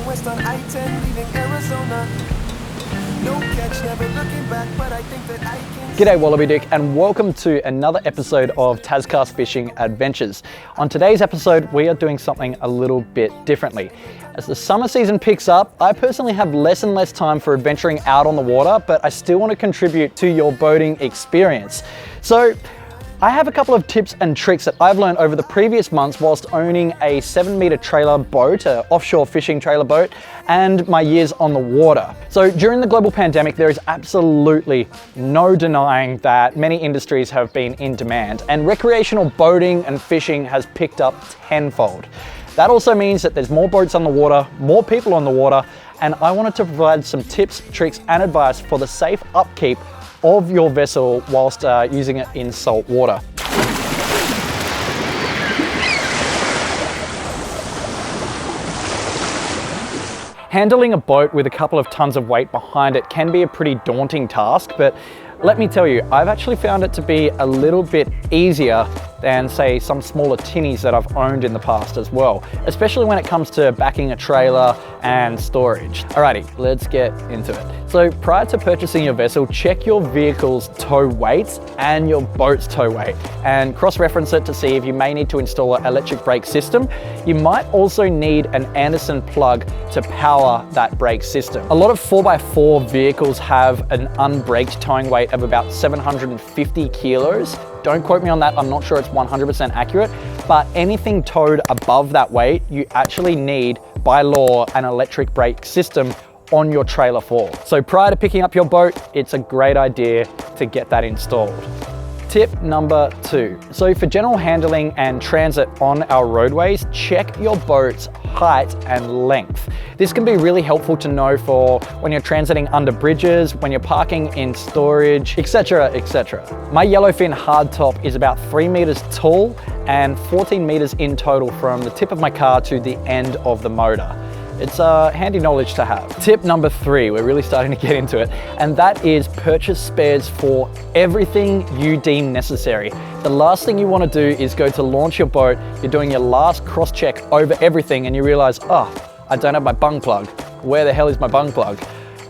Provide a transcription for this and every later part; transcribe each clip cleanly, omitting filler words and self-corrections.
west on I-10, leaving Arizona. No catch, never looking back, but I think that I can. G'day Wallaby Dick, and welcome to another episode of Tascast Fishing Adventures. On today's episode, we are doing something a little bit differently. As the summer season picks up, I personally have less and less time for adventuring out on the water, but I still want to contribute to your boating experience. So I have a couple of tips and tricks that I've learned over the previous months whilst owning a 7-meter trailer boat, an offshore fishing trailer boat, and my years on the water. So during the global pandemic, there is absolutely no denying that many industries have been in demand, and recreational boating and fishing has picked up tenfold. That also means that there's more boats on the water, more people on the water, and I wanted to provide some tips, tricks, and advice for the safe upkeep of your vessel whilst using it in salt water. Handling a boat with a couple of tons of weight behind it can be a pretty daunting task, but let me tell you, I've actually found it to be a little bit easier than, say, some smaller tinnies that I've owned in the past as well, especially when it comes to backing a trailer and storage. Alrighty, let's get into it. So prior to purchasing your vessel, check your vehicle's tow weights and your boat's tow weight and cross-reference it to see if you may need to install an electric brake system. You might also need an Anderson plug to power that brake system. A lot of 4x4 vehicles have an unbraked towing weight of about 750 kilos. Don't quote me on that, I'm not sure it's 100% accurate, but anything towed above that weight, you actually need, by law, an electric brake system on your trailer for. So prior to picking up your boat, it's a great idea to get that installed. Tip number 2. So for general handling and transit on our roadways, check your boat's height and length. This can be really helpful to know for when you're transiting under bridges, when you're parking in storage, etc., etc. My yellowfin hardtop is about 3 meters tall and 14 meters in total from the tip of my car to the end of the motor. It's handy knowledge to have. Tip number 3, we're really starting to get into it, and that is purchase spares for everything you deem necessary. The last thing you want to do is go to launch your boat, you're doing your last cross-check over everything and you realize, oh, I don't have my bung plug. Where the hell is my bung plug?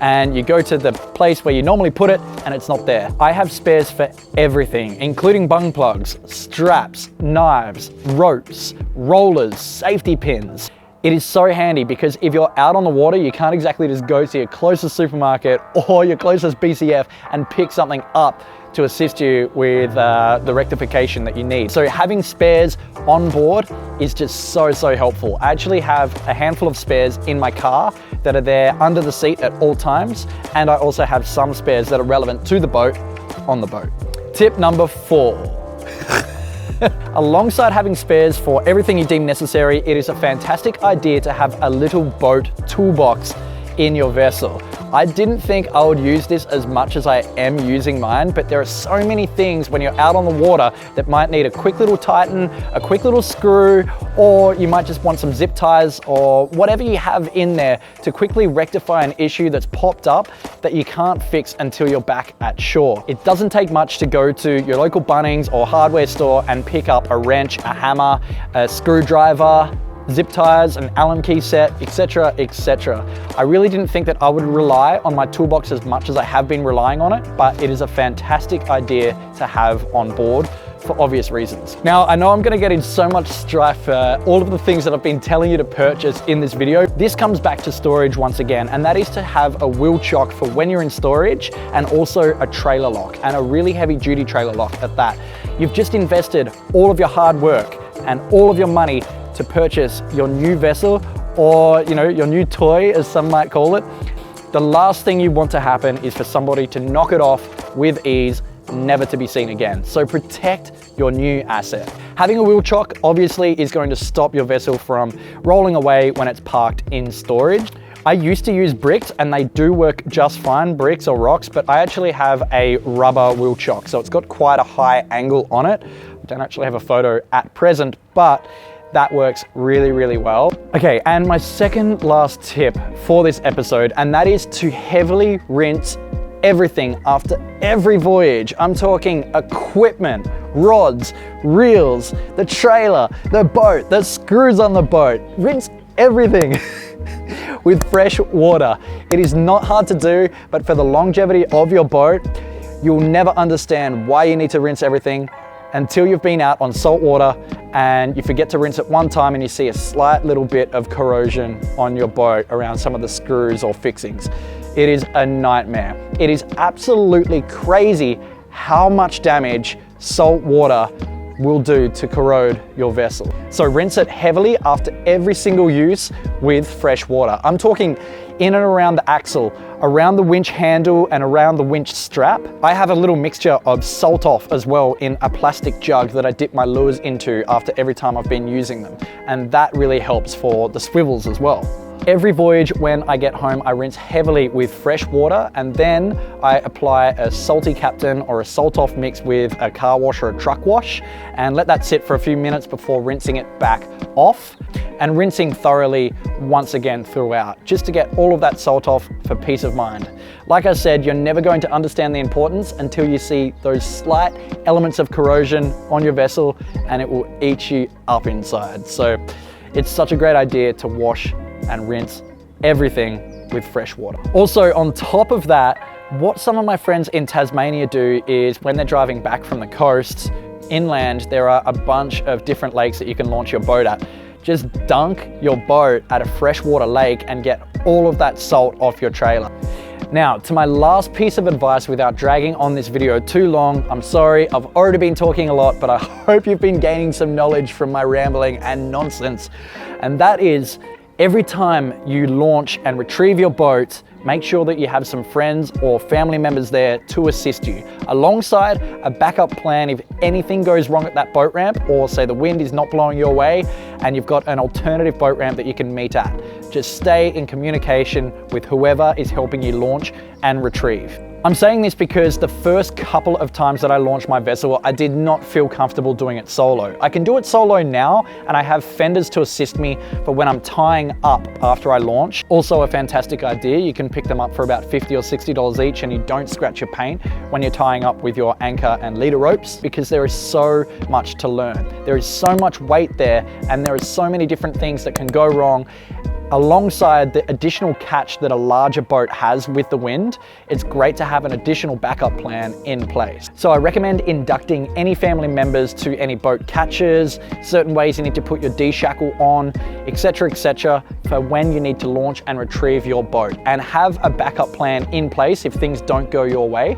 And you go to the place where you normally put it and it's not there. I have spares for everything, including bung plugs, straps, knives, ropes, rollers, safety pins. It is so handy because if you're out on the water, you can't exactly just go to your closest supermarket or your closest BCF and pick something up to assist you with the rectification that you need. So having spares on board is just so helpful. I actually have a handful of spares in my car that are there under the seat at all times, and I also have some spares that are relevant to the boat on the boat. Tip number 4. Alongside having spares for everything you deem necessary, it is a fantastic idea to have a little boat toolbox in your vessel. I didn't think I would use this as much as I am using mine, but there are so many things when you're out on the water that might need a quick little tighten, a quick little screw, or you might just want some zip ties or whatever you have in there to quickly rectify an issue that's popped up that you can't fix until you're back at shore. It doesn't take much to go to your local Bunnings or hardware store and pick up a wrench, a hammer, a screwdriver, zip ties, an Allen key set, etc., etc. I really didn't think that I would rely on my toolbox as much as I have been relying on it, but it is a fantastic idea to have on board for obvious reasons. Now, I know I'm gonna get in so much strife for all of the things that I've been telling you to purchase in this video. This comes back to storage once again, and that is to have a wheel chock for when you're in storage and also a trailer lock, and a really heavy duty trailer lock at that. You've just invested all of your hard work and all of your money to purchase your new vessel, or your new toy, as some might call it. The last thing you want to happen is for somebody to knock it off with ease, never to be seen again. So protect your new asset. Having a wheel chock obviously is going to stop your vessel from rolling away when it's parked in storage. I used to use bricks and they do work just fine, bricks or rocks, but I actually have a rubber wheel chock, so it's got quite a high angle on it. I don't actually have a photo at present, but that works really well. Okay, and my second last tip for this episode, and that is to heavily rinse everything after every voyage. I'm talking equipment, rods, reels, the trailer, the boat, the screws on the boat. Rinse everything. with fresh water. It is not hard to do, but for the longevity of your boat, you'll never understand why you need to rinse everything until you've been out on salt water and you forget to rinse it one time and you see a slight little bit of corrosion on your boat around some of the screws or fixings. It is a nightmare. It is absolutely crazy how much damage salt water will do to corrode your vessel. So rinse it heavily after every single use with fresh water. I'm talking in and around the axle, around the winch handle and around the winch strap. I have a little mixture of salt off as well in a plastic jug that I dip my lures into after every time I've been using them. And that really helps for the swivels as well. Every voyage when I get home, I rinse heavily with fresh water and then I apply a salty captain or a salt off mix with a car wash or a truck wash and let that sit for a few minutes before rinsing it back off and rinsing thoroughly once again throughout, just to get all of that salt off for peace of mind. Like I said, you're never going to understand the importance until you see those slight elements of corrosion on your vessel and it will eat you up inside. So it's such a great idea to wash and rinse everything with fresh water. Also, on top of that, what some of my friends in Tasmania do is when they're driving back from the coast, inland, there are a bunch of different lakes that you can launch your boat at. Just dunk your boat at a freshwater lake and get all of that salt off your trailer. Now, to my last piece of advice without dragging on this video too long, I'm sorry, I've already been talking a lot, but I hope you've been gaining some knowledge from my rambling and nonsense. And that is, every time you launch and retrieve your boat, make sure that you have some friends or family members there to assist you, alongside a backup plan if anything goes wrong at that boat ramp, or say the wind is not blowing your way and you've got an alternative boat ramp that you can meet at. Just stay in communication with whoever is helping you launch and retrieve. I'm saying this because the first couple of times that I launched my vessel, I did not feel comfortable doing it solo. I can do it solo now, and I have fenders to assist me for when I'm tying up after I launch. Also a fantastic idea, you can pick them up for about $50 or $60 each and you don't scratch your paint when you're tying up with your anchor and leader ropes, because there is so much to learn. There is so much weight there and there are so many different things that can go wrong. Alongside the additional catch that a larger boat has with the wind, it's great to have an additional backup plan in place. So I recommend inducting any family members to any boat catches, certain ways you need to put your D-shackle on, etc., for when you need to launch and retrieve your boat, and have a backup plan in place if things don't go your way.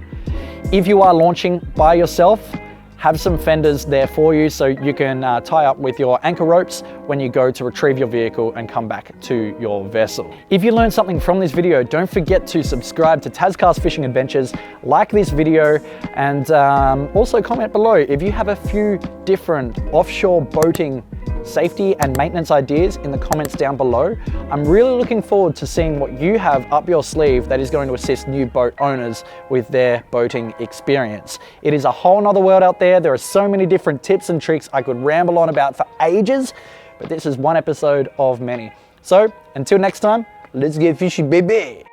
If you are launching by yourself, have some fenders there for you so you can tie up with your anchor ropes when you go to retrieve your vehicle and come back to your vessel. If you learned something from this video, don't forget to subscribe to Tascast Fishing Adventures, like this video, and also comment below if you have a few different offshore boating safety and maintenance ideas in the comments down below. I'm really looking forward to seeing what you have up your sleeve that is going to assist new boat owners with their boating experience. It is a whole nother world out there. There are so many different tips and tricks I could ramble on about for ages, but this is one episode of many. So until next time, let's get fishy, baby.